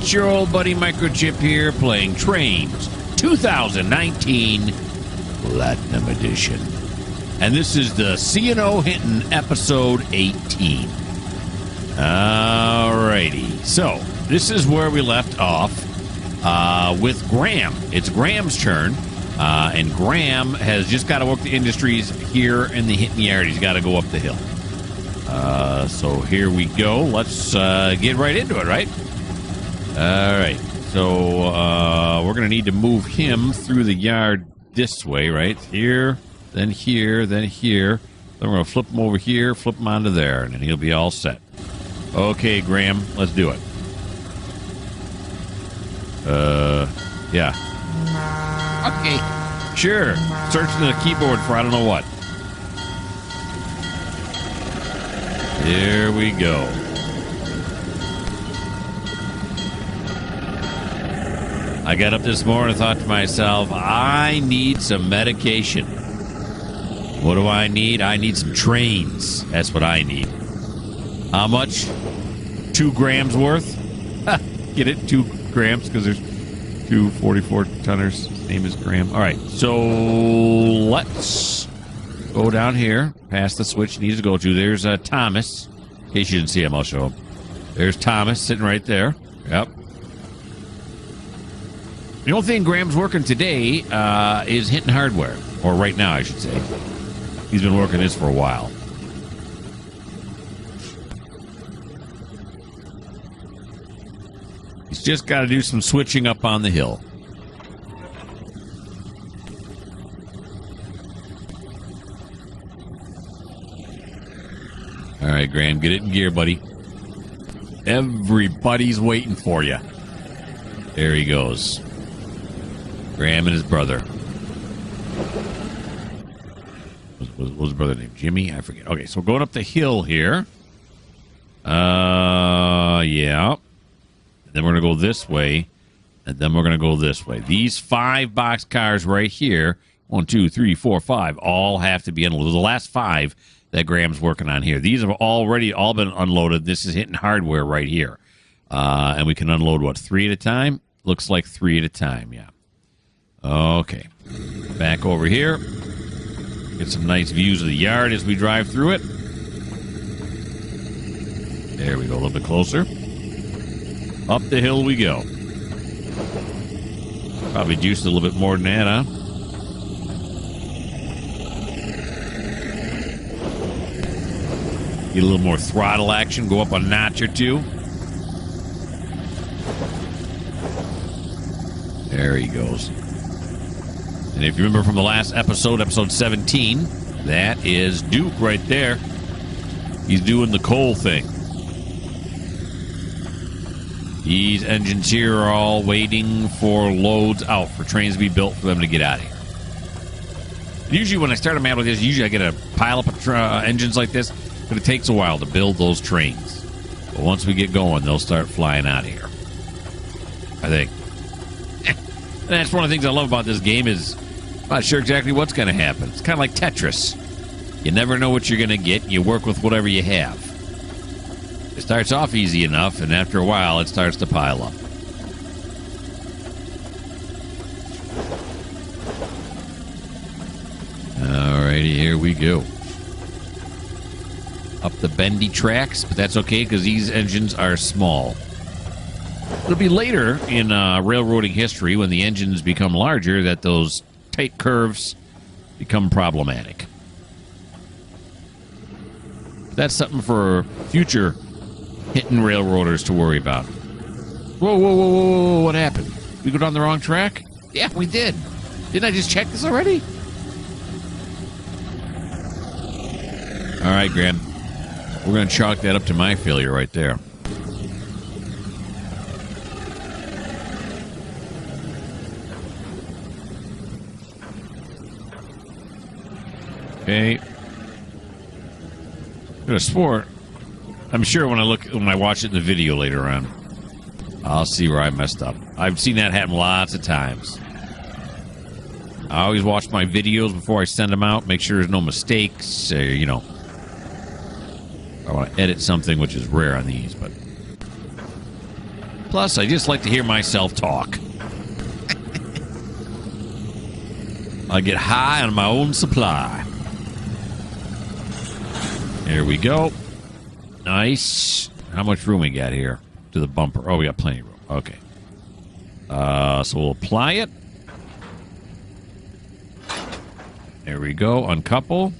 It's your old buddy Mikerowchip here playing Trainz 2019 Platinum Edition. And this is the C&O Hinton episode 18. Alrighty. So, this is where we left off with Graham. It's Graham's turn. And Graham has just got to work the industries here in the Hinton yard. He's got to go up the hill. So here we go. Let's get right into it, right? All right. So we're going to need to move him through the yard this way, right? Here, then here, then here. Then we're going to flip him over here, flip him onto there, and then he'll be all set. Okay, Graham, let's do it. Yeah. Okay. Sure. Searching the keyboard for I don't know what. There we go. I got up this morning and thought to myself, I need some medication. What do I need? I need some Trainz. That's what I need. How much? 2 grams worth? Get it? 2 grams because there's 2 44-tonners. Name is Graham. All right, so let's go down here past the switch he needs to go to. There's Thomas. In case you didn't see him, I'll show him. There's Thomas sitting right there. Yep. The only thing Graham's working today is Hinton hardware. Or right now, I should say. He's been working this for a while. He's just got to do some switching up on the hill. All right, Graham, get it in gear, buddy. Everybody's waiting for you. There he goes. Graham and his brother. What was his brother named? Jimmy? I forget. Okay, so going up the hill here. Yeah. And then we're going to go this way. And then we're going to go this way. These 5 box cars right here, 1, 2, 3, 4, 5, all have to be unloaded. The last 5 that Graham's working on here. These have already all been unloaded. This is Hinton hardware right here. And we can unload, what, 3 at a time? Looks like 3 at a time, yeah. Okay. Back over here. Get some nice views of the yard as we drive through it. There we go, a little bit closer. Up the hill we go. Probably juiced a little bit more than that, huh? Get a little more throttle action, go up a notch or 2. There he goes. And if you remember from the last episode, episode 17, that is Duke right there. He's doing the coal thing. These engines here are all waiting for loads out for trains to be built for them to get out of here. Usually when I start a map like this, usually I get a pile up of engines like this. But it takes a while to build those trains. But once we get going, they'll start flying out of here. I think. And that's one of the things I love about this game is I'm not sure exactly what's going to happen. It's kind of like Tetris. You never know what you're going to get. You work with whatever you have. It starts off easy enough, and after a while, it starts to pile up. Alrighty, here we go. Up the bendy tracks, but that's okay because these engines are small. It'll be later in railroading history when the engines become larger that those tight curves become problematic. That's something for future Hinton railroaders to worry about. Whoa, whoa, whoa, whoa, whoa, what happened? We go down the wrong track? Yeah, we did. Didn't I just check this already? All right, Graham. We're going to chalk that up to my failure right there. Okay. Could have swore. I'm sure when I watch it in the video later on, I'll see where I messed up. I've seen that happen lots of times. I always watch my videos before I send them out, make sure there's no mistakes, you know. I want to edit something, which is rare on these, but Plus, I just like to hear myself talk. I get high on my own supply. There we go. Nice. How much room we got here to the bumper? Oh, we got plenty of room. Okay. So we'll apply it. There we go. Uncouple.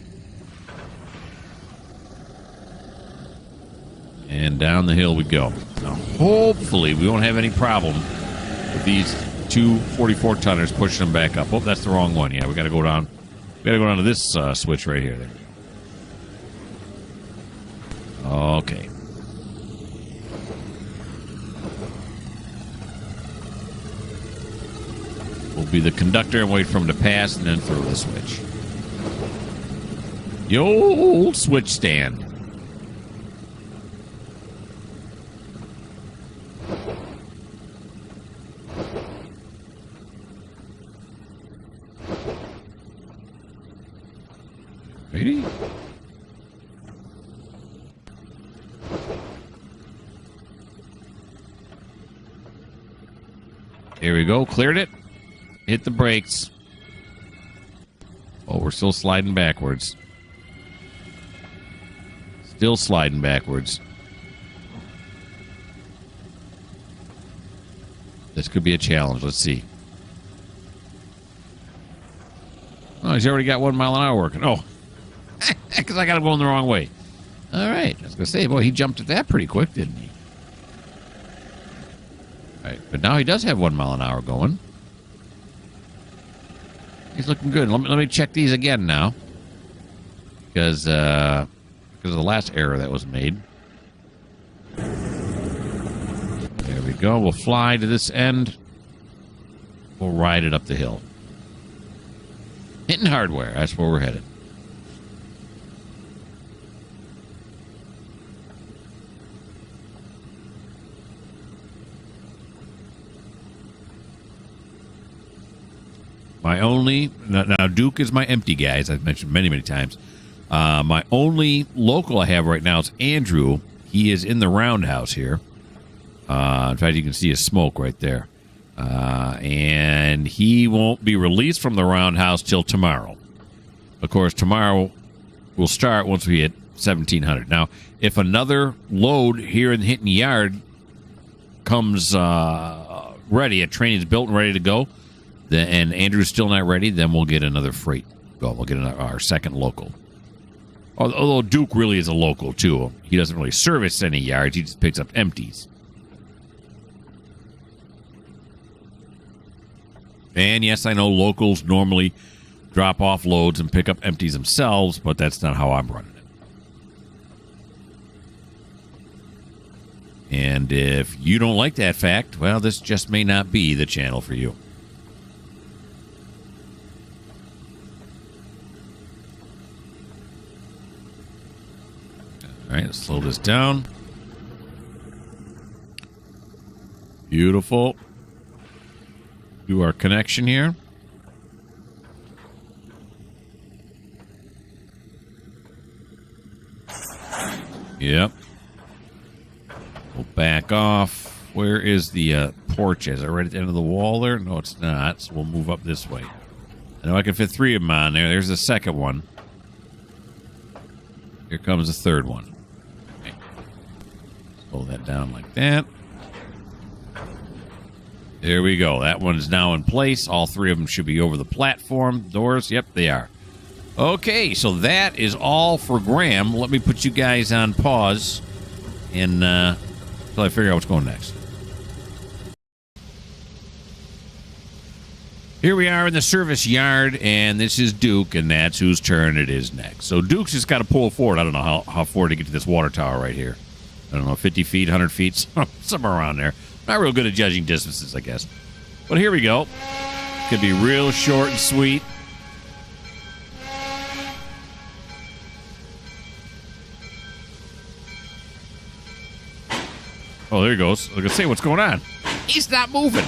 And down the hill we go. Now, hopefully, we won't have any problem with these two 44-tonners pushing them back up. Oh, that's the wrong one. Yeah, we got to go down. We got to go down to this switch right here. There. Okay. We'll be the conductor and wait for him to pass, and then throw the switch. The old switch stand. Ready? Here we go. Cleared it. Hit the brakes. Oh, we're still sliding backwards. Still sliding backwards. This could be a challenge. Let's see. Oh, he's already got 1 mile an hour working. Oh, because I got him going the wrong way. All right. I was going to say, boy, he jumped at that pretty quick, didn't he? All right. But now he does have 1 mile an hour going. He's looking good. Let me check these again now. Because of the last error that was made. There we go. We'll fly to this end. We'll ride it up the hill. Hinton Hardware. That's where we're headed. My only... Now, Duke is my empty guy, as I've mentioned many, many times. My only local I have right now is Andrew. He is in the roundhouse here. In fact, you can see his smoke right there. And he won't be released from the roundhouse till tomorrow. Of course, tomorrow will start once we hit 1,700. Now, if another load here in the Hinton yard comes ready, a train is built and ready to go, and Andrew's still not ready, then we'll get another freight. Well, we'll get our second local. Although Duke really is a local, too. He doesn't really service any yards. He just picks up empties. And, yes, I know locals normally drop off loads and pick up empties themselves, but that's not how I'm running it. And if you don't like that fact, well, this just may not be the channel for you. All right, let's slow this down. Beautiful. Do our connection here. Yep. We'll back off. Where is the porch? Is it right at the end of the wall there? No, it's not. So we'll move up this way. I know I can fit 3 of them on there. There's the second one. Here comes the third one. Okay. Pull that down like that. There we go. That one's now in place. All 3 of them should be over the platform. Doors, yep, they are. Okay, so that is all for Graham. Let me put you guys on pause and until I figure out what's going next. Here we are in the service yard, and this is Duke, and that's whose turn it is next. So Duke's just got to pull forward. I don't know how far to get to this water tower right here. I don't know, 50 feet, 100 feet, somewhere around there. Not real good at judging distances, I guess. But here we go. Could be real short and sweet. Oh, there he goes. Look, say what's going on. He's not moving.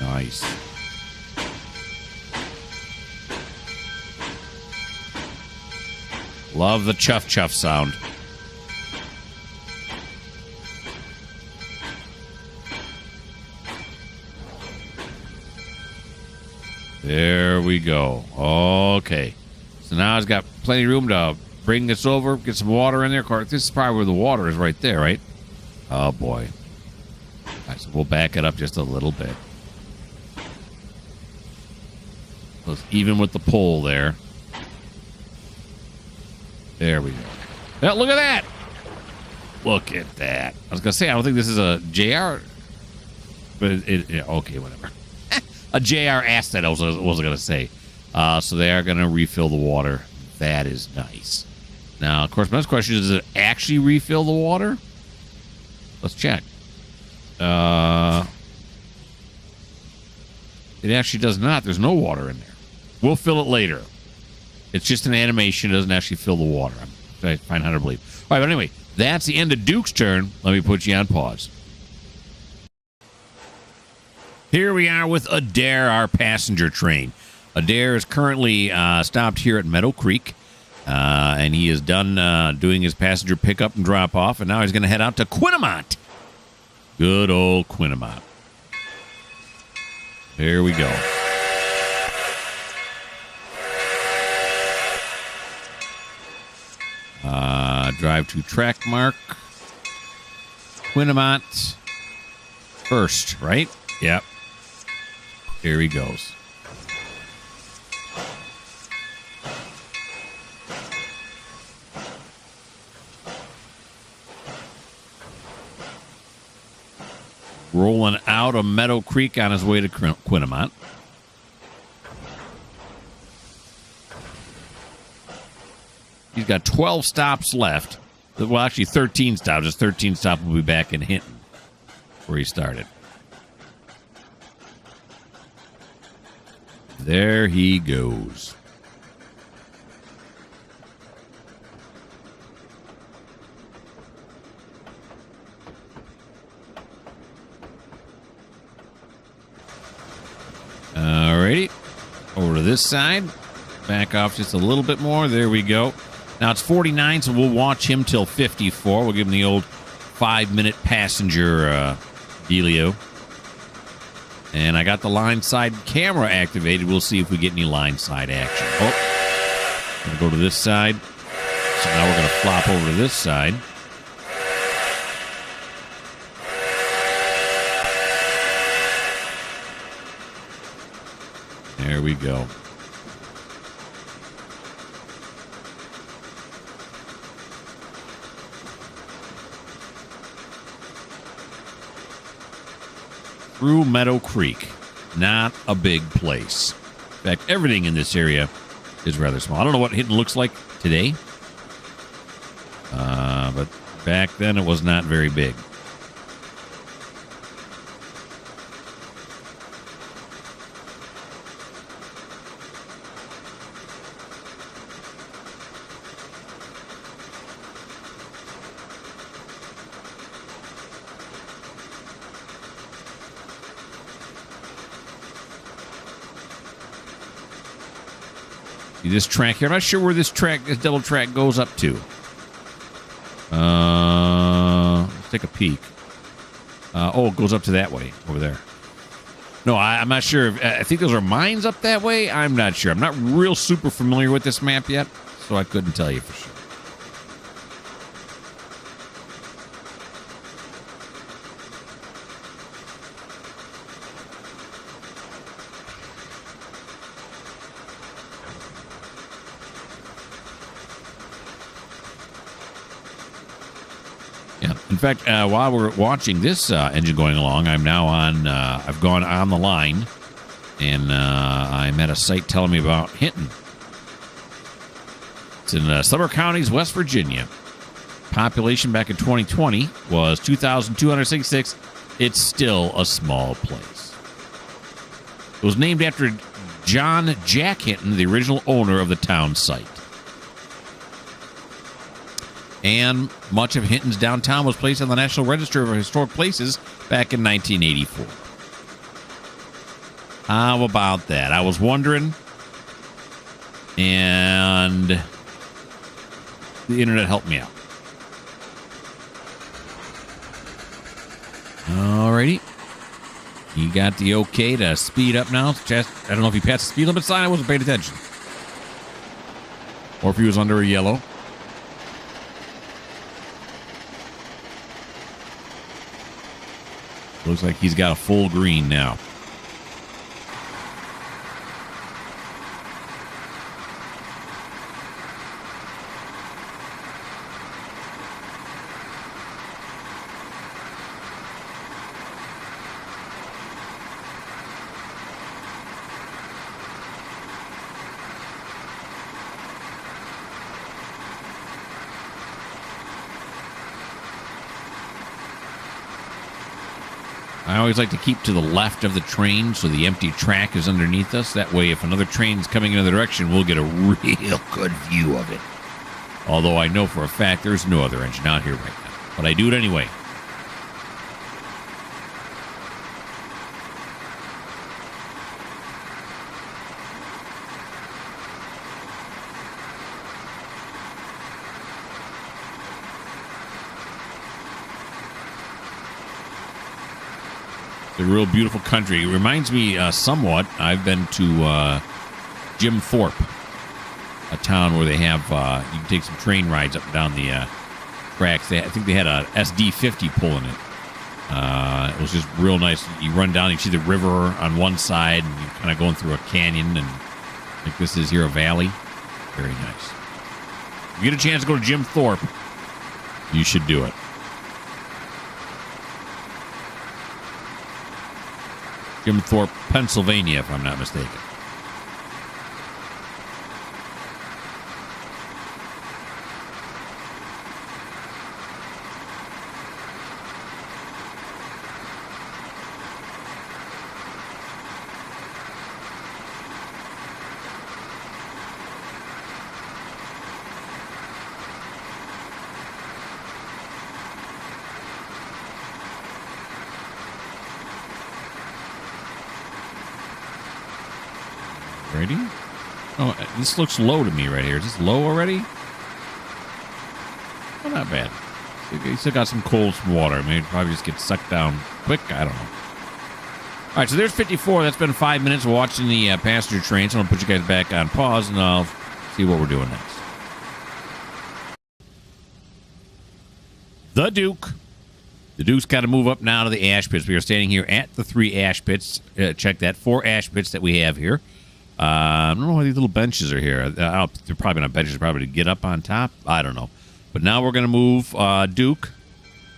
Nice. Love the chuff chuff sound. There we go. Okay. So now it's got plenty of room to bring this over, get some water in there. Of course, this is probably where the water is right there, right? Oh, boy. All right, so we'll back it up just a little bit. So it's even with the pole there. There we go. Now, look at that. Look at that. I was going to say, I don't think this is a JR. But okay, whatever. A JR asset, I was going to say. So they are going to refill the water. That is nice. Now, of course, my next question is, does it actually refill the water? Let's check. It actually does not. There's no water in there. We'll fill it later. It's just an animation. It doesn't actually fill the water. I'm trying to find how to believe. All right, but anyway, that's the end of Duke's turn. Let me put you on pause. Here we are with Adair, our passenger train. Adair is currently stopped here at Meadow Creek, and he is done doing his passenger pickup and drop off, and now he's going to head out to Quinnamont. Good old Quinnamont. There we go. Drive to track mark. Quinnamont first, right? Yep. Here he goes. Rolling out of Meadow Creek on his way to Quinnamont. He's got 12 stops left. Well, actually 13 stops. His 13 stop will be back in Hinton, where he started. There he goes. Alrighty. Over to this side. Back off just a little bit more. There we go. Now it's 49, so we'll watch him till 54. We'll give him the old 5-minute passenger dealio. And I got the line side camera activated. We'll see if we get any line side action. Oh, going to go to this side. So now we're going to flop over to this side. There we go. Through Meadow Creek. Not a big place. In fact, everything in this area is rather small. I don't know what Hinton looks like today. But back then it was not very big. This track here. I'm not sure where this double track goes up to. Let's take a peek. It goes up to that way over there. No, I'm not sure. I think those are mines up that way. I'm not sure. I'm not real super familiar with this map yet, so I couldn't tell you for sure. In fact, while we're watching this engine going along, I'm now on. I've gone on the line, and I'm at a site telling me about Hinton. It's in Summer Counties, West Virginia. Population back in 2020 was 2,266. It's still a small place. It was named after John Jack Hinton, the original owner of the town site. And much of Hinton's downtown was placed on the National Register of Historic Places back in 1984. How about that? I was wondering, and the internet helped me out. Alrighty. He got the okay to speed up now. I don't know if he passed the speed limit sign. I wasn't paying attention. Or if he was under a yellow. Looks like he's got a full green now. I always like to keep to the left of the train so the empty track is underneath us. That way, if another train's coming in another direction, we'll get a real good view of it. Although I know for a fact there's no other engine out here right now. But I do it anyway. A real beautiful country. It reminds me somewhat. I've been to Jim Thorpe, a town where they have you can take some train rides up and down the tracks. I think they had a SD50 pulling it. It was just real nice. You run down, you see the river on one side, and you're kind of going through a canyon, and like this is here a valley. Very nice. If you get a chance to go to Jim Thorpe, you should do it. Jim Thorpe, Pennsylvania, if I'm not mistaken. Ready? Oh, this looks low to me right here. Is this low already? Oh, not bad. You still got some cold water. Maybe probably just get sucked down quick. I don't know. All right, so there's 54. That's been 5 minutes watching the passenger train. So I'm going to put you guys back on pause, and I'll see what we're doing next. The Duke. The Duke's got to move up now to the ash pits. We are standing here at the 3 ash pits. Check that. 4 ash pits that we have here. I don't know why these little benches are here. They're probably not benches, probably to get up on top. I don't know. But now we're going to move Duke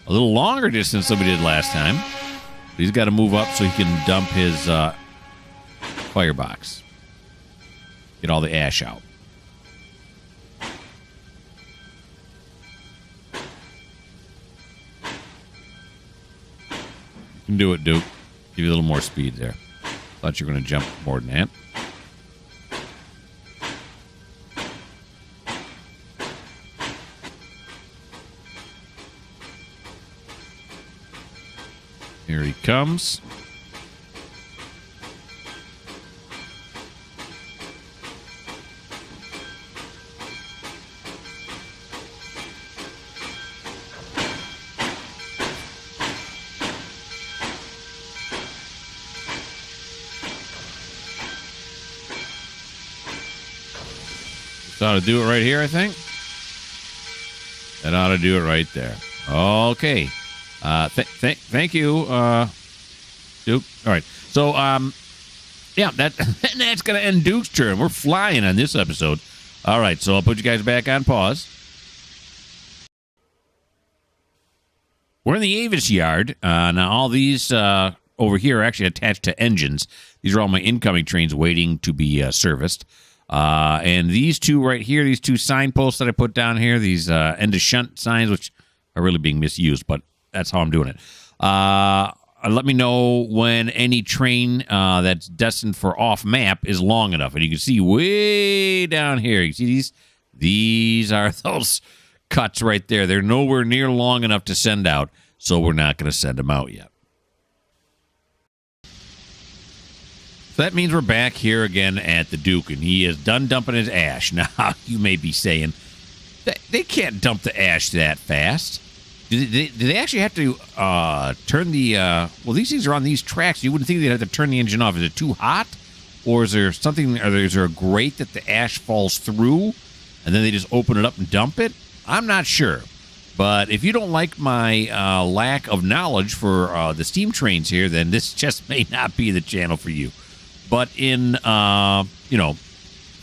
a little longer distance than we did last time. But he's got to move up so he can dump his firebox. Get all the ash out. You can do it, Duke. Give you a little more speed there. Thought you were going to jump more than that. Here he comes. That ought to do it right here, I think. That ought to do it right there. Okay. Thank you, Duke. All right. So, yeah, that's going to end Duke's turn. We're flying on this episode. All right. So I'll put you guys back on pause. We're in the Avis yard. Now, all these over here are actually attached to engines. These are all my incoming trains waiting to be serviced. And these two right here, these 2 signposts that I put down here, these end of shunt signs, which are really being misused, but that's how I'm doing it. Let me know when any train that's destined for off map is long enough. And you can see way down here. You see these? These are those cuts right there. They're nowhere near long enough to send out, so we're not going to send them out yet. So that means we're back here again at the Duke, and he is done dumping his ash. Now, you may be saying, They can't dump the ash that fast. Do they actually have to turn the... well, these things are on these tracks. You wouldn't think they'd have to turn the engine off. Is it too hot? Or is there something... is there a grate that the ash falls through, and then they just open it up and dump it? I'm not sure. But if you don't like my lack of knowledge for the steam trains here, then this just may not be the channel for you. But in, fun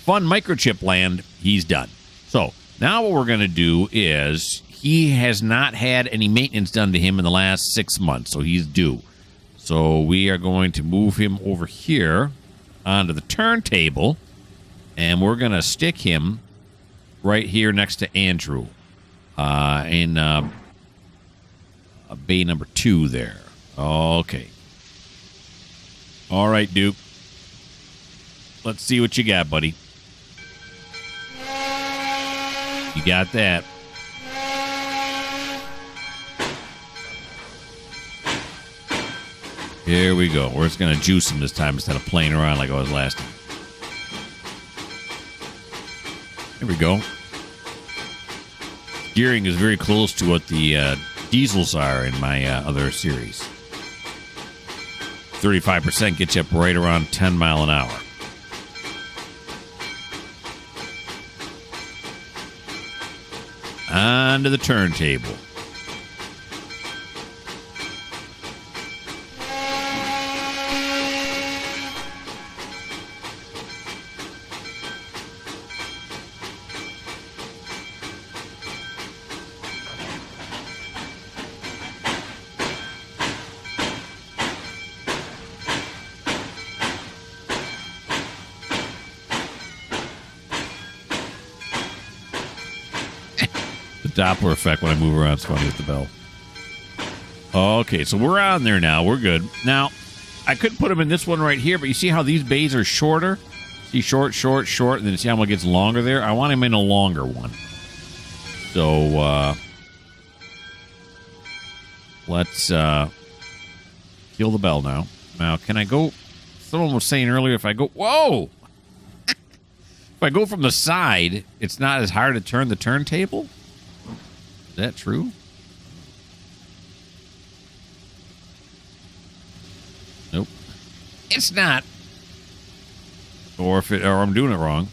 Mikerowchip land, he's done. So now what we're going to do is he has not had any maintenance done to him in the last 6 months, so he's due. So we are going to move him over here onto the turntable, and we're going to stick him right here next to Andrew. In bay number 2 there. Okay. All right, Duke. Let's see what you got, buddy. You got that. Here we go. We're just going to juice him this time instead of playing around like I was last time. There we go. Gearing is very close to what the diesels are in my other series. 35% gets you up right around 10 mile an hour. Onto the turntable. Doppler effect when I move around. It's funny with the bell. Okay, so we're on there now. We're good. Now, I could put them in this one right here, but you see how these bays are shorter? See, short, short, short, and then you see how one gets longer there? I want him in a longer one. So, let's kill the bell now. Now, can I go... Someone was saying earlier if I go... Whoa! If I go from the side, it's not as hard to turn the turntable? Is that true? Nope. It's not. Or I'm doing it wrong.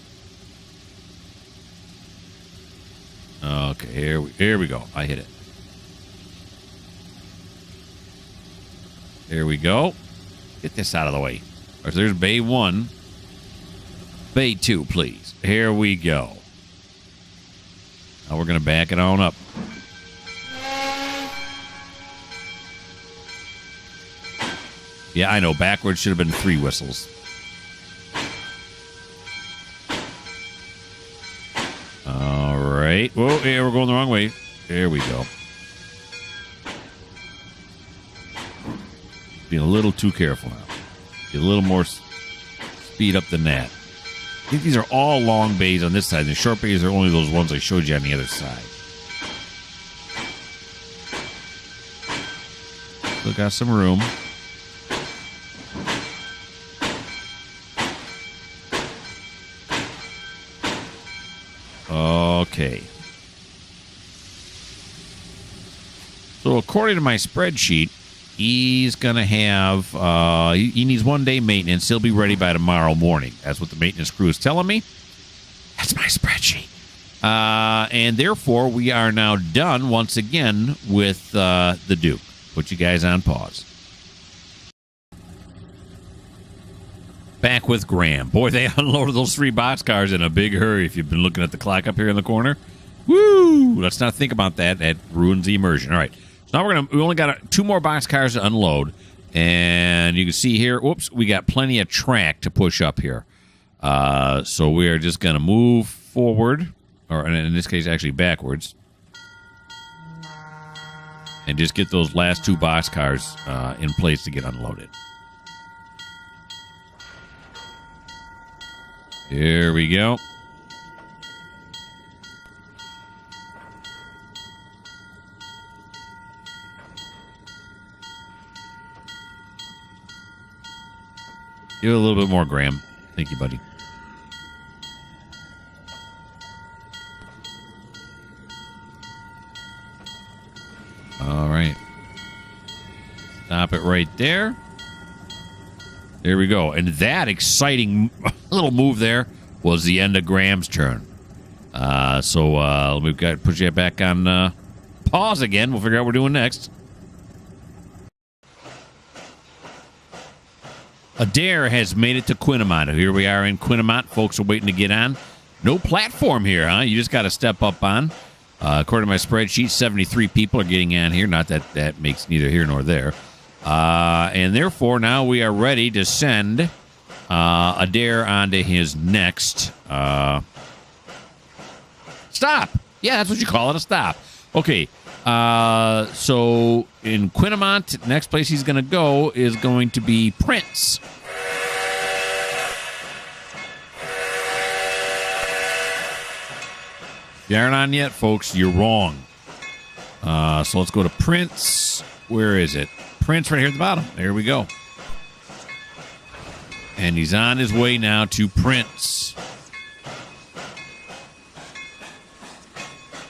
Okay, here we go. I hit it. Here we go. Get this out of the way. Right, so there's bay 1. Bay 2, please. Here we go. Now we're going to back it on up. Yeah, I know. Backwards should have been 3 whistles. All right. Whoa, yeah, we're going the wrong way. There we go. Being a little too careful now. Get a little more speed up than that. I think these are all long bays on this side. And the short bays are only those ones I showed you on the other side. Still got some room. Okay. So according to my spreadsheet, he's going to have, he needs 1 day maintenance. He'll be ready by tomorrow morning. That's what the maintenance crew is telling me. That's my spreadsheet. And therefore, we are now done once again with the Duke. Put you guys on pause. Back with Graham. Boy, they unloaded those 3 boxcars in a big hurry if you've been looking at the clock up here in the corner. Woo! Let's not think about that. That ruins the immersion. All right. So now we only got 2 more boxcars to unload. And you can see here, whoops, we got plenty of track to push up here. So we are just going to move forward, or in this case, actually backwards. And just get those last 2 boxcars in place to get unloaded. Here we go. Give it a little bit more, Graham. Thank you, buddy. stop it right there. There we go. And that exciting little move there was the end of Graham's turn. So we've got to put you back on pause again. We'll figure out what we're doing next. Adair has made it to Quinnamont. Here we are in Quinnamont. Folks are waiting to get on. No platform here, huh? You just got to step up on. According to my spreadsheet, 73 people are getting on here. Not that makes neither here nor there. And therefore, now we are ready to send Adair onto his next stop. Yeah, that's what you call it, a stop. Okay, so in Quinnamont, next place he's going to go is going to be Prince. If you aren't on yet, folks, you're wrong. So let's go to Prince. Where is it? Prince right here at the bottom. There we go. And he's on his way now to Prince.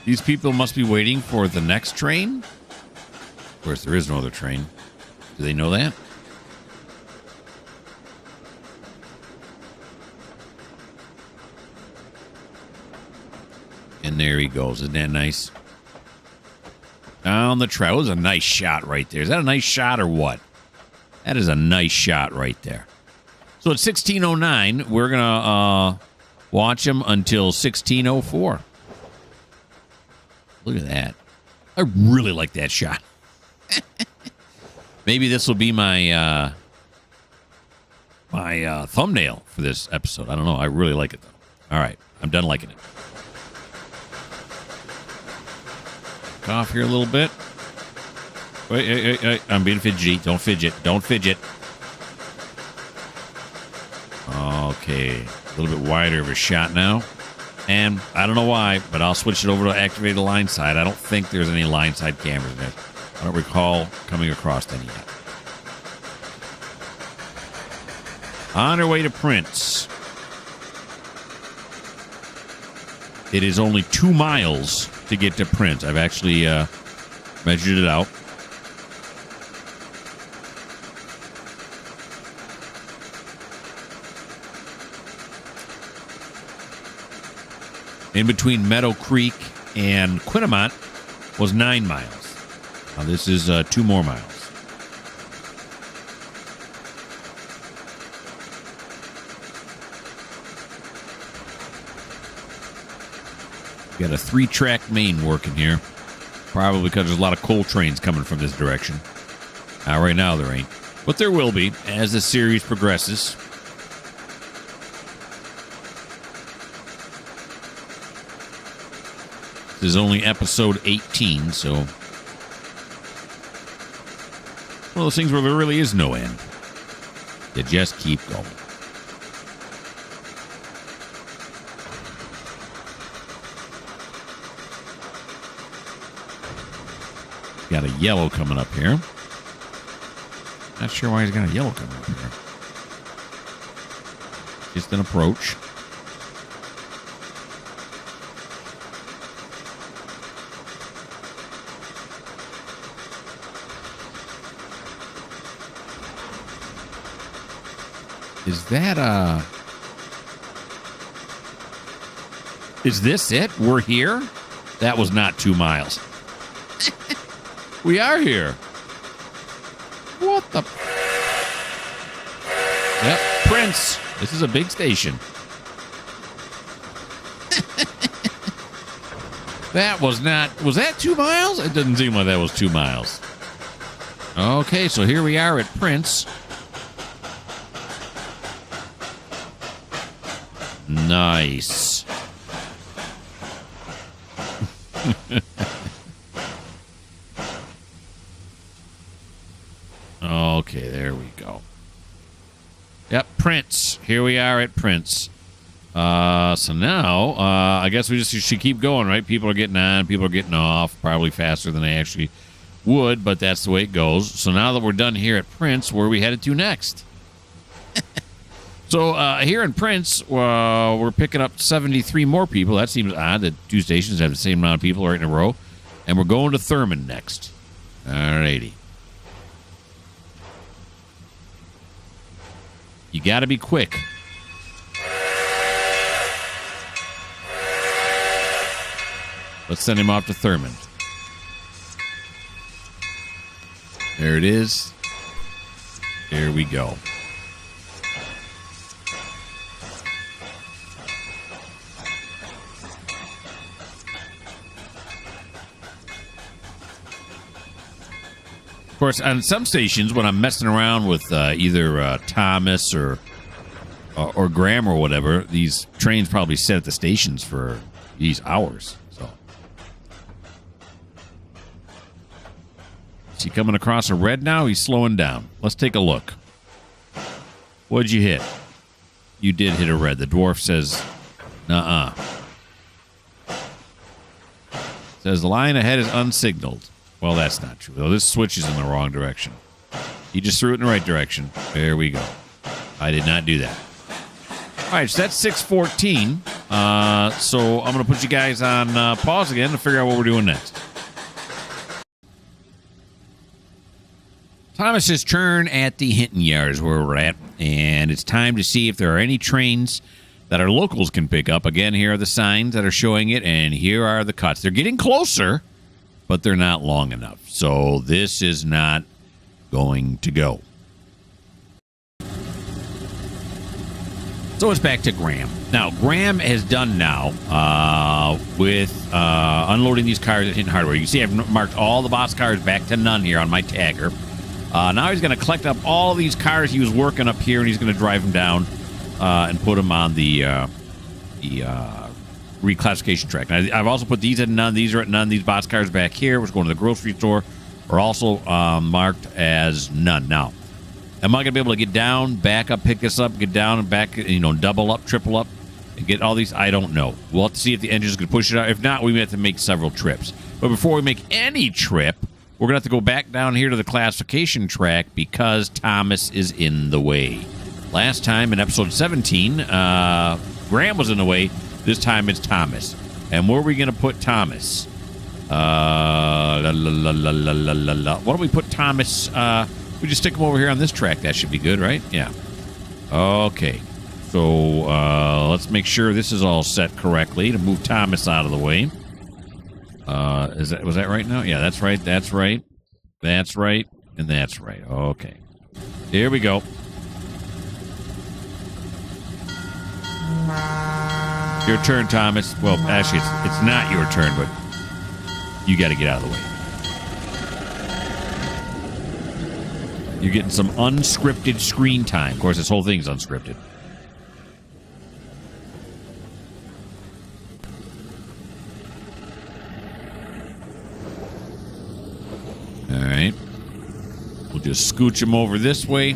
These people must be waiting for the next train. Of course, there is no other train. Do they know that? And there he goes. Isn't that nice? Down the track. That was a nice shot right there. Is that a nice shot or what? That is a nice shot right there. So at 16:09, we're going to watch him until 16:04. Look at that. I really like that shot. Maybe this will be my thumbnail for this episode. I don't know. I really like it, though. All right. I'm done liking it. Off here a little bit. Wait. I'm being fidgety. Don't fidget. Don't fidget. Okay. A little bit wider of a shot now. And I don't know why, but I'll switch it over to activate the line side. I don't think there's any line side cameras in it. I don't recall coming across any yet. On our way to Prince. It is only 2 miles to get to Prince. I've actually measured it out. In between Meadow Creek and Quinnamont was 9 miles. Now this is 2 more miles. Got a 3-track main working here. Probably because there's a lot of coal trains coming from this direction. Right now there ain't. But there will be as the series progresses. This is only episode 18, so one of those things where there really is no end. You just keep going. Got a yellow coming up here. Not sure why he's got a yellow coming up here. Just an approach. Is that Is this it? We're here? That was not 2 miles. We are here. What the? Yep, Prince. This is a big station. That was not... Was that 2 miles? It doesn't seem like that was 2 miles. Okay, so here we are at Prince. Nice. Okay, there we go. Yep, Prince. Here we are at Prince. So now, I guess we just should keep going, right? People are getting on, people are getting off, probably faster than they actually would, but that's the way it goes. So now that we're done here at Prince, where are we headed to next? So here in Prince, we're picking up 73 more people. That seems odd that 2 stations have the same amount of people right in a row. And we're going to Thurman next. All righty. You got to be quick. Let's send him off to Thurman. There it is. There we go. Of course, on some stations, when I'm messing around with either Thomas or Graham or whatever, these trains probably sit at the stations for these hours. So, is he coming across a red now? He's slowing down. Let's take a look. What'd you hit? You did hit a red. The dwarf says, nuh-uh. Says the line ahead is unsignaled. Well, that's not true, though. This switch is in the wrong direction. He just threw it in the right direction. There we go. I did not do that. All right, so that's 6:14. So I'm going to put you guys on pause again to figure out what we're doing next. Thomas's turn at the Hinton yard is where we're at, and it's time to see if there are any trains that our locals can pick up. Again, here are the signs that are showing it, and here are the cuts. They're getting closer, but they're not long enough. So this is not going to go. So it's back to Graham. Now, Graham has done now with unloading these cars at Hinton Hardware. You can see I've marked all the box cars back to none here on my tagger. Now he's going to collect up all these cars he was working up here, and he's going to drive them down and put them on the reclassification track. Now, I've also put these at none. These are at none. These boxcars back here, which are going to the grocery store, are also marked as none. Now, am I going to be able to get down, back up, pick this up, get down and back, double up, triple up, and get all these? I don't know. We'll have to see if the engine's going to push it out. If not, we may have to make several trips. But before we make any trip, we're going to have to go back down here to the classification track because Thomas is in the way. Last time in episode 17, Graham was in the way. This time it's Thomas. And where are we going to put Thomas? Why don't we put Thomas... we just stick him over here on this track. That should be good, right? Yeah. Okay. So let's make sure this is all set correctly to move Thomas out of the way. Was that right now? Yeah, that's right. That's right. That's right. And that's right. Okay. Here we go. Your turn, Thomas. Well, actually, it's not your turn, but you got to get out of the way. You're getting some unscripted screen time. Of course, this whole thing's unscripted. All right. We'll just scooch him over this way.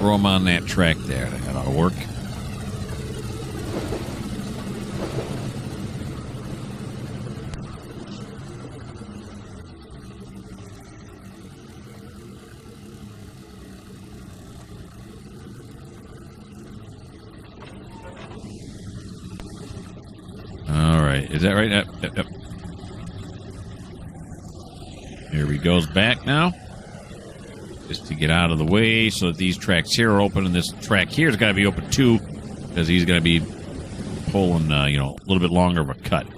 Throw him on that track there. That ought to work. Is that right? Yep. Here he goes back now. Just to get out of the way so that these tracks here are open, and this track here has got to be open too because he's going to be pulling, a little bit longer of a cut.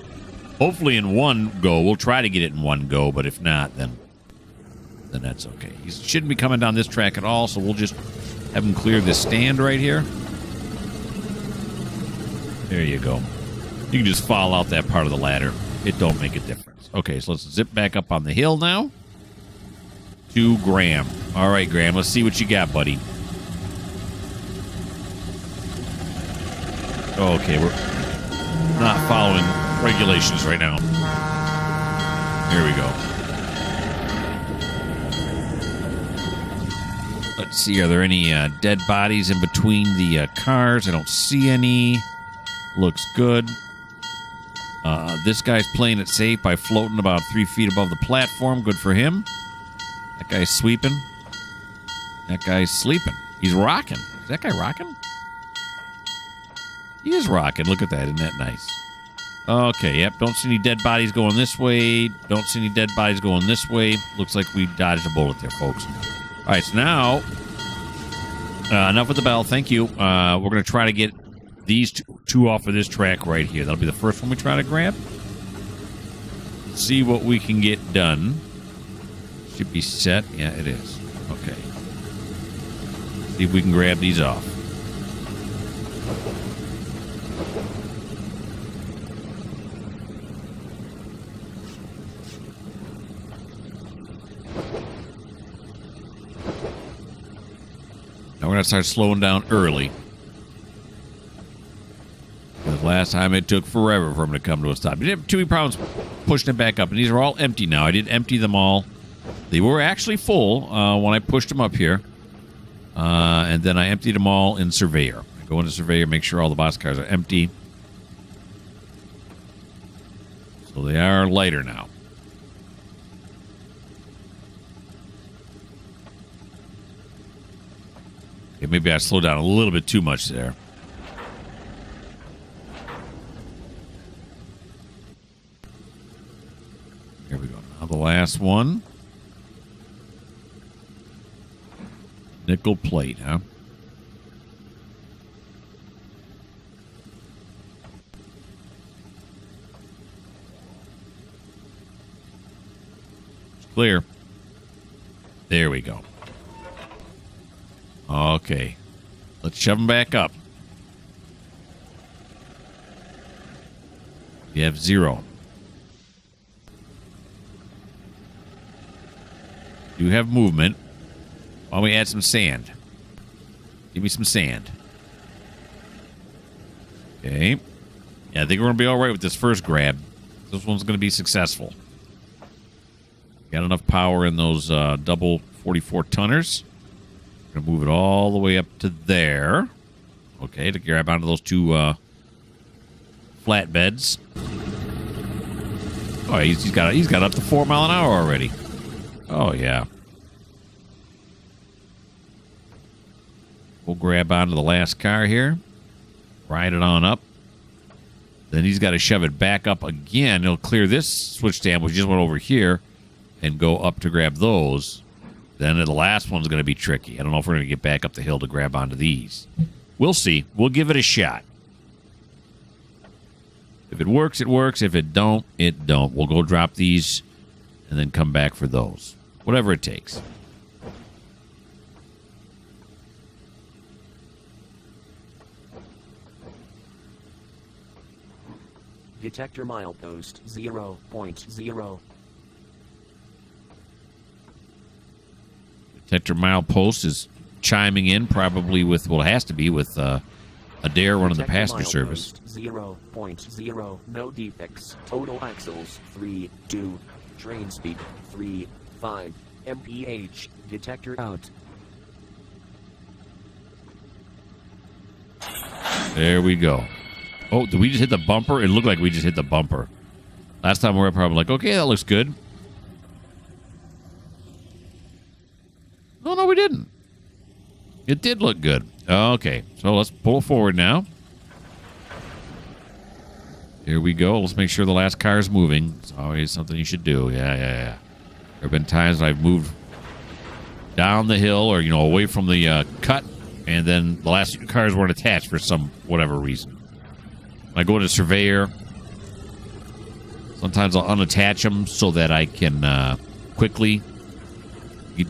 Hopefully in one go. We'll try to get it in one go, but if not, then that's okay. He shouldn't be coming down this track at all, so we'll just have him clear this stand right here. There you go. You can just fall out that part of the ladder. It don't make a difference. Okay, so let's zip back up on the hill now to Graham. All right, Graham, let's see what you got, buddy. Okay, we're not following regulations right now. Here we go. Let's see, are there any dead bodies in between the cars? I don't see any. Looks good. This guy's playing it safe by floating about 3 feet above the platform. Good for him. That guy's sweeping. That guy's sleeping. He's rocking. Is that guy rocking? He is rocking. Look at that. Isn't that nice? Okay, yep. Don't see any dead bodies going this way. Don't see any dead bodies going this way. Looks like we dodged a bullet there, folks. All right, so now Enough with the bell. Thank you. We're going to try to get these two off of this track right here. That'll be the first one we try to grab. See what we can get done. Should be set. Yeah, it is. Okay. See if we can grab these off. Now we're going to start slowing down early. Because last time it took forever for them to come to a stop. We didn't have too many problems pushing it back up. And these are all empty now. I did empty them all. They were actually full when I pushed them up here. And then I emptied them all in Surveyor. I go into Surveyor, make sure all the boxcars are empty. So they are lighter now. Okay, maybe I slowed down a little bit too much there. Here we go. Now the last one. Nickel plate, huh? It's clear. There we go. Okay. Let's shove them back up. We have 0. You have movement. Why don't we add some sand? Give me some sand. Okay. Yeah, I think we're going to be all right with this first grab. This one's going to be successful. Got enough power in those double 44-tonners. We're going to move it all the way up to there. Okay, to grab onto those two flatbeds. Oh, he's got up to 4 mile an hour already. Oh, yeah. We'll grab onto the last car here. Ride it on up. Then he's got to shove it back up again. He'll clear this switch stand, which just went over here, and go up to grab those. Then the last one's going to be tricky. I don't know if we're going to get back up the hill to grab onto these. We'll see. We'll give it a shot. If it works, it works. If it don't, it don't. We'll go drop these and then come back for those. Whatever it takes. Detector milepost 0.0. Detector milepost is chiming in, probably with, well, it has to be with Adair running the passenger service. 0.0. No defects. Total axles 3.2. Train speed 3.5. mph. Detector out. There we go. Oh, did we just hit the bumper? It looked like we just hit the bumper. Last time we were probably like, okay, that looks good. No, we didn't. It did look good. Okay, so let's pull forward now. Here we go. Let's make sure the last car is moving. It's always something you should do. Yeah. There have been times I've moved down the hill or, away from the cut, and then the last two cars weren't attached for some whatever reason. I go to Surveyor. Sometimes I'll unattach them so that I can quickly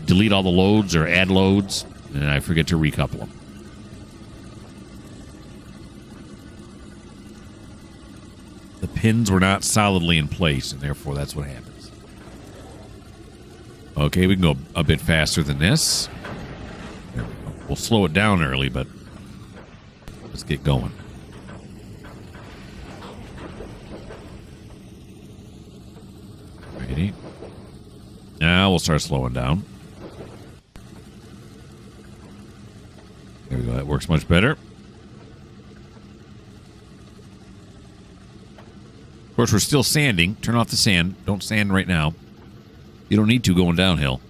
delete all the loads or add loads, and I forget to recouple them. The pins were not solidly in place, and therefore that's what happens. Okay, we can go a bit faster than this. There we go. We'll slow it down early, but let's get going. Ready? Now we'll start slowing down. There we go. That works much better. Of course, we're still sanding. Turn off the sand. Don't sand right now. You don't need to going downhill.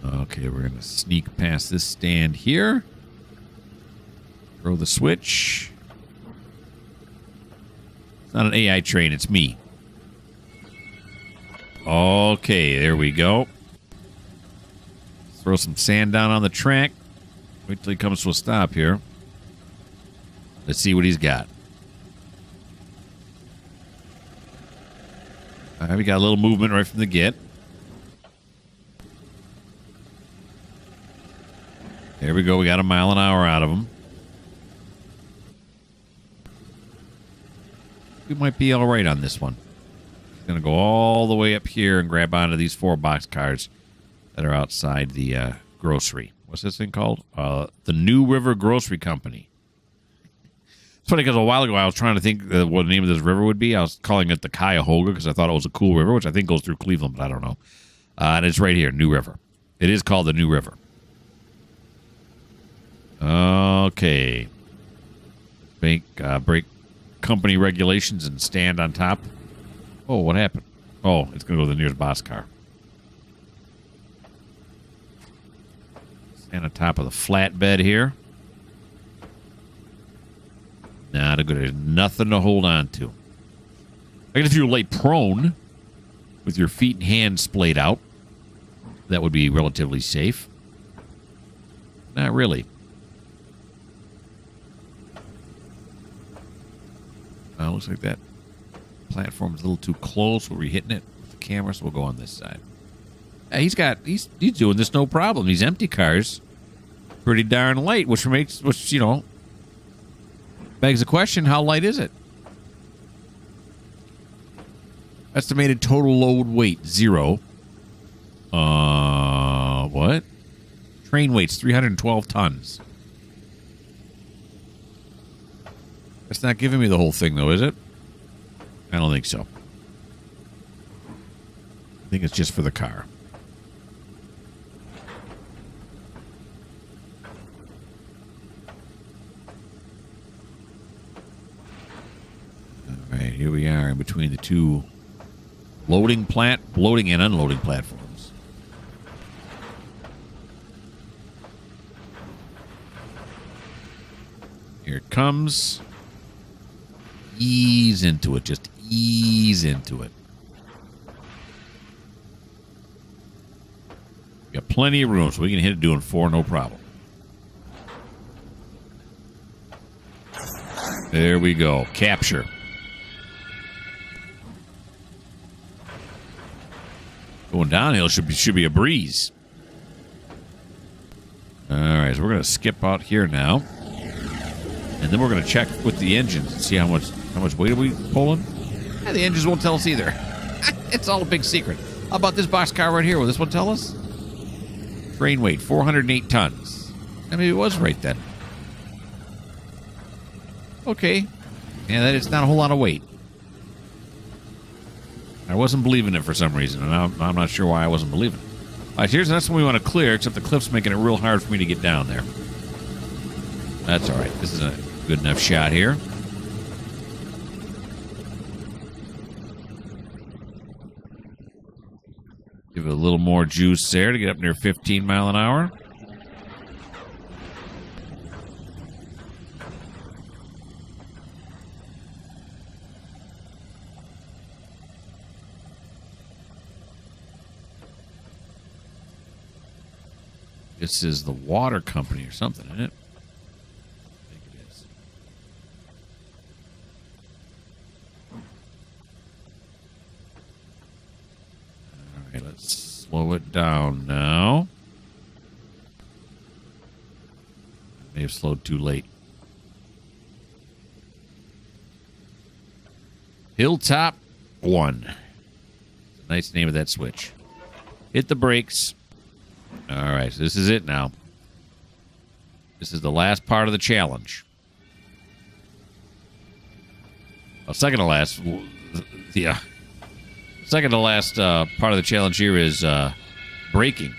Okay, we're going to sneak past this stand here. Throw the switch. It's not an AI train, it's me. Okay, there we go. Throw some sand down on the track. Wait till he comes to a stop here. Let's see what he's got. All right, we got a little movement right from the get. There we go. We got a mile an hour out of him. We might be all right on this one. Going to go all the way up here and grab onto these 4 boxcars that are outside the grocery. What's this thing called? The New River Grocery Company. It's funny because a while ago I was trying to think what the name of this river would be. I was calling it the Cuyahoga because I thought it was a cool river, which I think goes through Cleveland, but I don't know. And it's right here, New River. It is called the New River. Okay. Break company regulations and stand on top. Oh, what happened? Oh, it's going to go to the nearest boxcar. Stand on top of the flatbed here. Not a good. There's nothing to hold on to. I guess if you lay prone with your feet and hands splayed out, that would be relatively safe. Not really. Looks like that platform's a little too close. We'll be hitting it with the camera, so we'll go on this side. Yeah, he's doing this no problem. These empty cars, pretty darn light, which you know, begs the question: how light is it? Estimated total load weight 0. What? Train weight's 312 tons. That's not giving me the whole thing, though, is it? I don't think so. I think it's just for the car. All right, here we are in between the two loading and unloading platforms. Here it comes. Ease into it. Just ease into it. We got plenty of room, so we can hit it doing 4, no problem. There we go. Capture. Going downhill should be a breeze. All right, so we're going to skip out here now. And then we're going to check with the engines and see how much weight are we pulling. Yeah, the engines won't tell us either. It's all a big secret. How about this boxcar right here? Will this one tell us? Train weight, 408 tons. I mean, it was right then. Okay. Yeah, it's not a whole lot of weight. I wasn't believing it for some reason, and I'm not sure why I wasn't believing it. All right, here's the next one we want to clear, except the cliff's making it real hard for me to get down there. That's all right. This is a good enough shot here. Give it a little more juice there to get up near 15 mile an hour. This is the water company or something, isn't it? I think it is. All right, let's slow it down now. I may have slowed too late. Hilltop 1. It's a nice name of that switch. Hit the brakes. All right, so this is it now. This is the last part of the challenge. Well, second to last. Yeah. Second to last part of the challenge here is braking.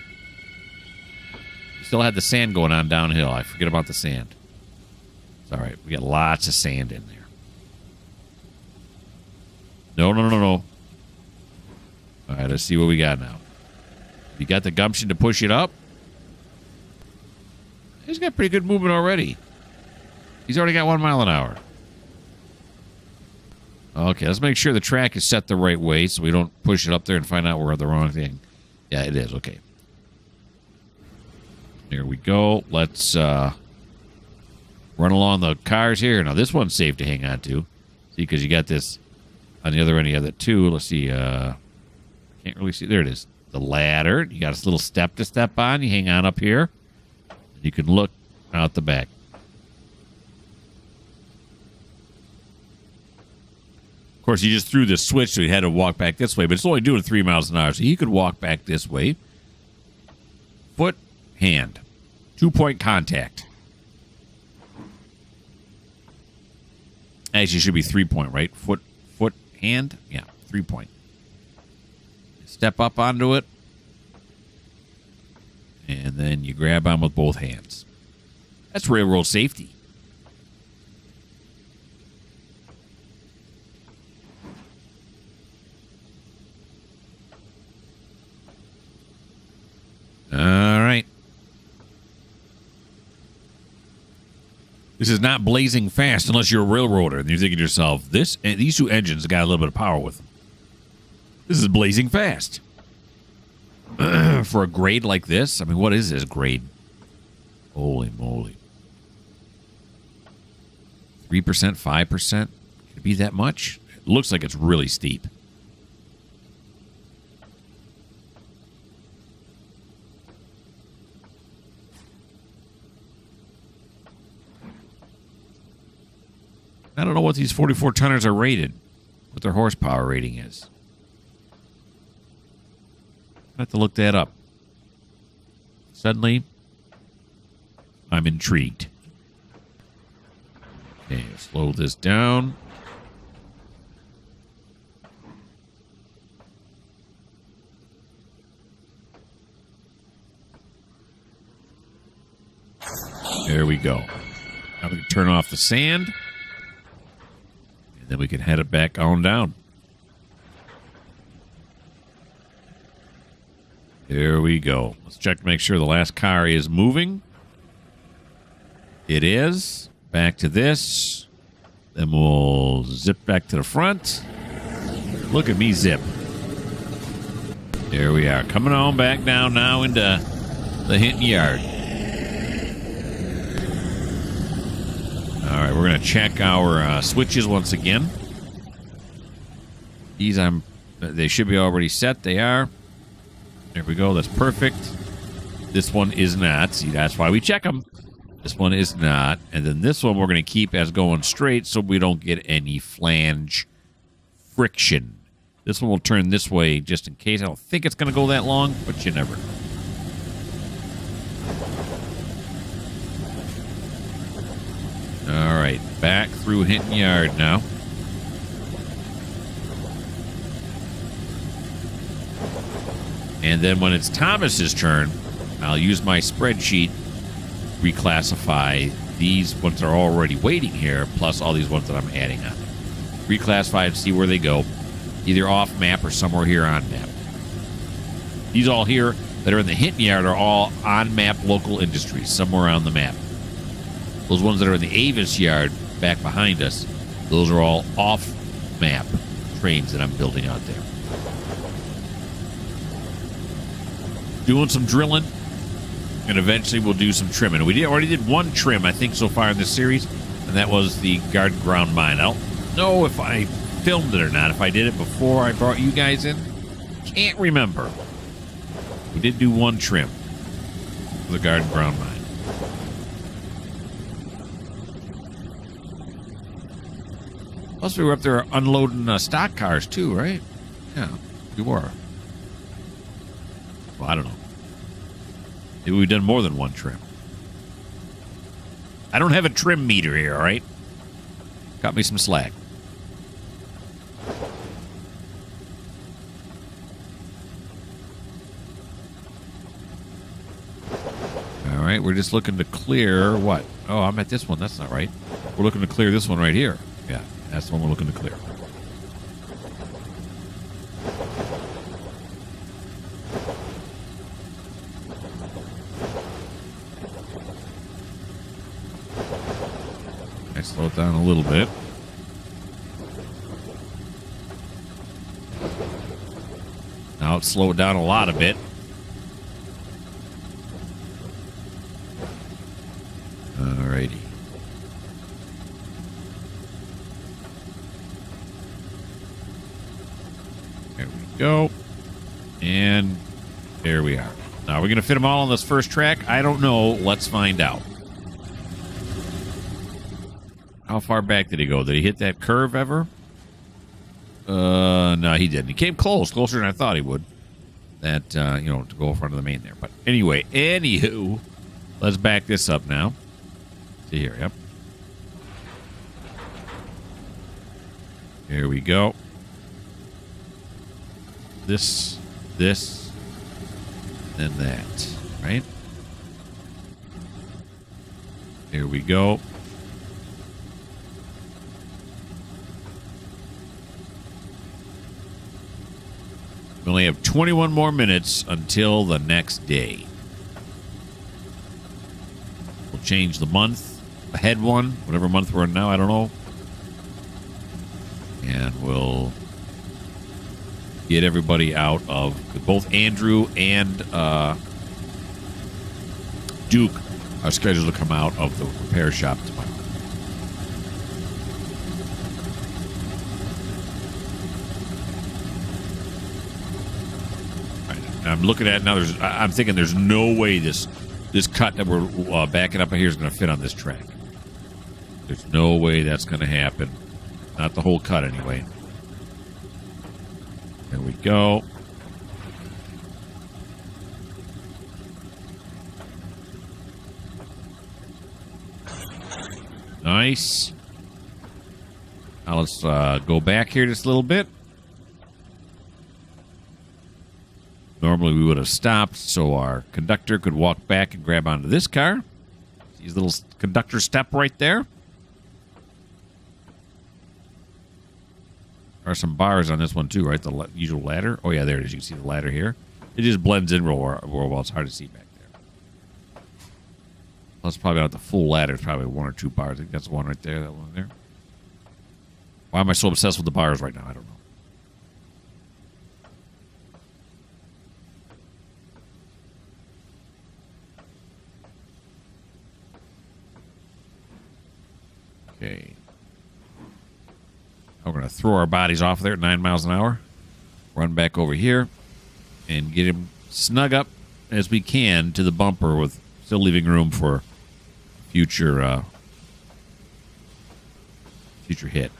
Still had the sand going on downhill. I forget about the sand. It's all right. We got lots of sand in there. No. All right, let's see what we got now. You got the gumption to push it up? He's got pretty good movement already. He's already got 1 mile an hour. Okay, let's make sure the track is set the right way so we don't push it up there and find out we're the wrong thing. Yeah, it is. Okay. There we go. Let's run along the cars here. Now, this one's safe to hang on to. See, because you got this on the other end of it, too. Let's see. Can't really see. There it is. The ladder. You got this little step to step on. You hang on up here. You can look out the back. Of course, you just threw this switch, so he had to walk back this way, but it's only doing 3 miles an hour, so he could walk back this way. Foot, hand. 2-point contact. Actually, it should be 3-point, right? Foot, hand? Yeah, 3-point. Step up onto it. And then you grab on with both hands. That's railroad safety. All right. This is not blazing fast unless you're a railroader. And you're thinking to yourself, these two engines got a little bit of power with them. This is blazing fast. For a grade like this? I mean, what is this grade? Holy moly. 3%, 5%? Can it be that much? It looks like it's really steep. I don't know what these 44-tonners are rated, what their horsepower rating is. I have to look that up. Suddenly, I'm intrigued. Okay, slow this down. There we go. Now we can turn off the sand. And then we can head it back on down. There we go. Let's check to make sure the last car is moving. It is. Back to this. Then we'll zip back to the front. Look at me zip. There we are. Coming on back down now into the Hinton yard. All right, we're going to check our switches once again. These they should be already set. They are. There we go. That's perfect. This one is not. See, that's why we check them. This one is not. And then this one we're going to keep as going straight so we don't get any flange friction. This one will turn this way just in case. I don't think it's going to go that long, but you never know. All right, back through Hinton Yard now. And then when it's Thomas's turn, I'll use my spreadsheet, reclassify these ones that are already waiting here, plus all these ones that I'm adding on. Reclassify and see where they go, either off map or somewhere here on map. These all here that are in the Hinton Yard are all on map local industries, somewhere on the map. Those ones that are in the Avis Yard back behind us, those are all off-map trains that I'm building out there. Doing some drilling, and eventually we'll do some trimming. We already did one trim, I think, so far in this series, and that was the garden ground mine. I don't know if I filmed it or not, if I did it before I brought you guys in. Can't remember. We did do one trim for the garden ground mine. Plus, we were up there unloading stock cars, too, right? Yeah, we were. Well, I don't know. Maybe we've done more than one trim. I don't have a trim meter here, all right? Got me some slack. All right, we're just looking to clear what? Oh, I'm at this one. That's not right. We're looking to clear this one right here. Yeah, that's the one we're looking to clear. I slow it down a little bit. Let's slow it down a lot a bit. Alrighty. There we go. And there we are. Now, we're going to fit them all on this first track? I don't know. Let's find out. How far back did he go? Did he hit that curve ever? No, he didn't. He came closer than I thought he would. That, to go in front of the main there. But anyway, anywho, let's back this up now. See here, yep. Here we go. This, and that, right? Here we go. We only have 21 more minutes until the next day. We'll change the month. Ahead one, whatever month we're in now, I don't know. And we'll get everybody out of both Andrew and Duke are scheduled to come out of the repair shop tomorrow. I'm looking at it now. I'm thinking there's no way this cut that we're backing up here is going to fit on this track. There's no way that's going to happen. Not the whole cut, anyway. There we go. Nice. Now let's go back here just a little bit. Normally we would have stopped so our conductor could walk back and grab onto this car. See his little conductor step right there. There are some bars on this one too, right? The usual ladder. Oh yeah, there it is. You can see the ladder here. It just blends in real well. It's hard to see back there. That's probably not the full ladder. It's probably one or two bars. I think that's the one right there. That one there. Why am I so obsessed with the bars right now? I don't know. Okay. We're going to throw our bodies off there at 9 miles an hour. Run back over here and get him snug up as we can to the bumper with still leaving room for future hit.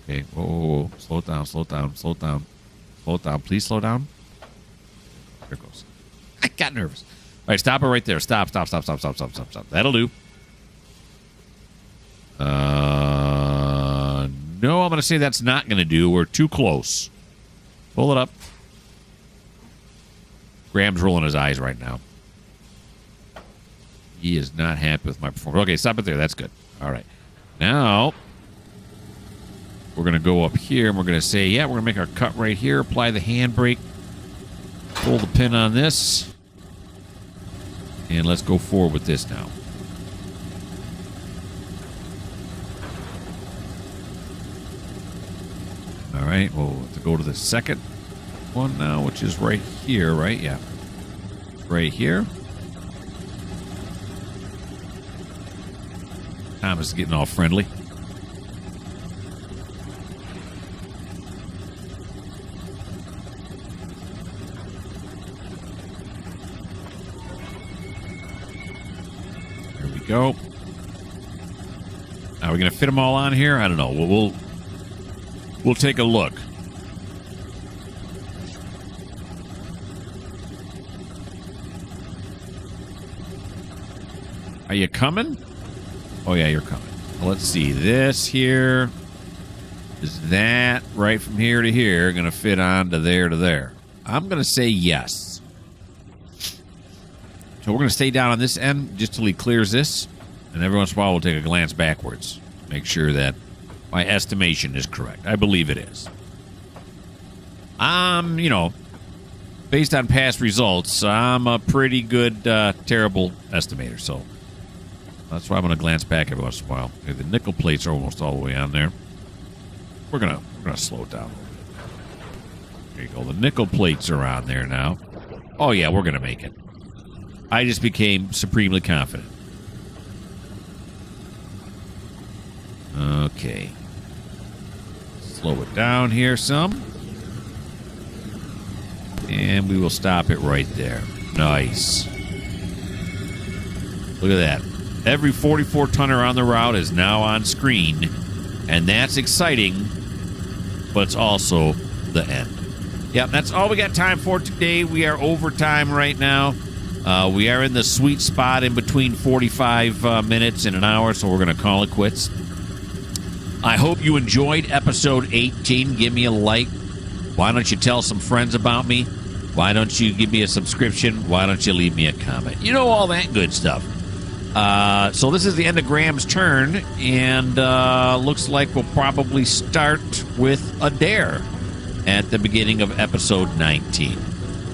Okay. Whoa. Slow it down. Slow it down. Slow it down. Slow it down. Please slow down. There it goes. I got nervous. All right. Stop it right there. Stop. That'll do. No, I'm going to say that's not going to do. We're too close. Pull it up. Graham's rolling his eyes right now. He is not happy with my performance. Okay, stop it there. That's good. All right. Now, we're going to go up here, and we're going to say, yeah, we're going to make our cut right here. Apply the handbrake. Pull the pin on this. And let's go forward with this now. All right, we'll have to go to the second one now, which is right here, right? Yeah. Right here. Thomas is getting all friendly. There we go. Now we're going to fit them all on here? I don't know. We'll take a look. Are you coming? Oh, yeah, you're coming. Well, let's see. This here, is that right from here to here going to fit on to there? I'm going to say yes. So we're going to stay down on this end just till he clears this. And every once in a while, we'll take a glance backwards. Make sure that my estimation is correct. I believe it is. Based on past results, I'm a pretty good, terrible estimator. So that's why I'm going to glance back every once in a while. Okay, the nickel plates are almost all the way on there. We're gonna slow it down a little bit. There you go. The nickel plates are on there now. Oh, yeah, we're going to make it. I just became supremely confident. Okay. Slow it down here some. And we will stop it right there. Nice. Look at that. Every 44-tonner on the route is now on screen. And that's exciting, but it's also the end. Yep, that's all we got time for today. We are overtime right now. We are in the sweet spot in between 45 minutes and an hour, so we're going to call it quits. I hope you enjoyed episode 18. Give me a like. Why don't you tell some friends about me? Why don't you give me a subscription? Why don't you leave me a comment? You know, all that good stuff. So this is the end of Graham's turn, and looks like we'll probably start with a dare at the beginning of episode 19.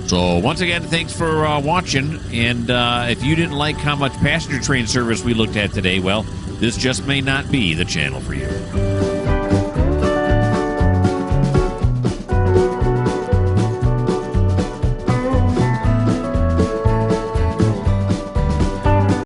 So once again, thanks for watching, and if you didn't like how much passenger train service we looked at today, well, this just may not be the channel for you.